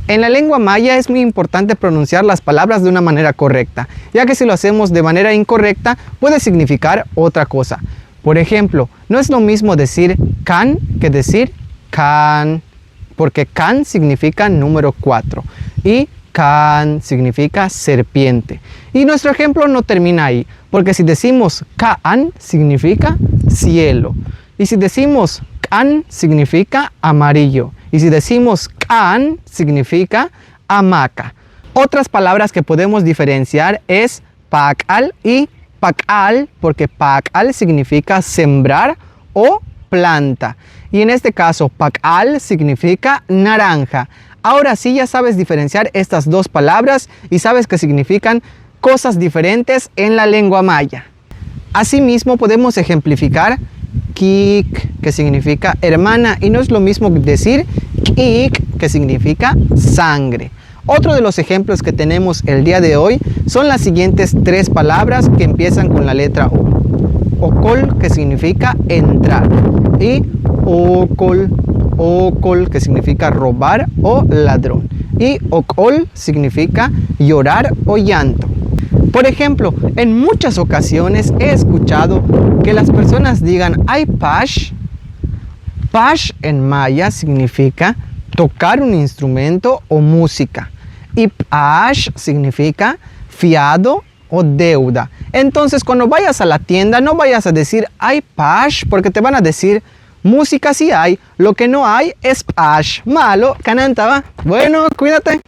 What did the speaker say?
En la lengua maya es muy importante pronunciar las palabras de una manera correcta, ya que si lo hacemos de manera incorrecta puede significar otra cosa. Por ejemplo, no es lo mismo decir can que decir can, porque can significa número 4 y can significa serpiente. Y nuestro ejemplo no termina ahí, porque si decimos kaan significa cielo, y si decimos can significa amarillo, y si decimos can significa hamaca. Otras palabras que podemos diferenciar es pakal y pakal, porque pakal significa sembrar o planta, y en este caso pakal significa naranja. Ahora sí ya sabes diferenciar estas dos palabras y sabes que significan cosas diferentes en la lengua maya. Asimismo podemos ejemplificar kik, que significa hermana, y no es lo mismo decir kik, que significa sangre. Otro de los ejemplos que tenemos el día de hoy son las siguientes tres palabras que empiezan con la letra O. Okol, que significa entrar, y okol, que significa robar o ladrón, y okol significa llorar o llanto. Por ejemplo, en muchas ocasiones he escuchado que las personas digan ay pash. Pash en maya significa tocar un instrumento o música, y pash significa fiado o deuda. Entonces cuando vayas a la tienda no vayas a decir hay pash, porque te van a decir música sí hay, lo que no hay es pash. Malo, cananta va. Bueno, cuídate.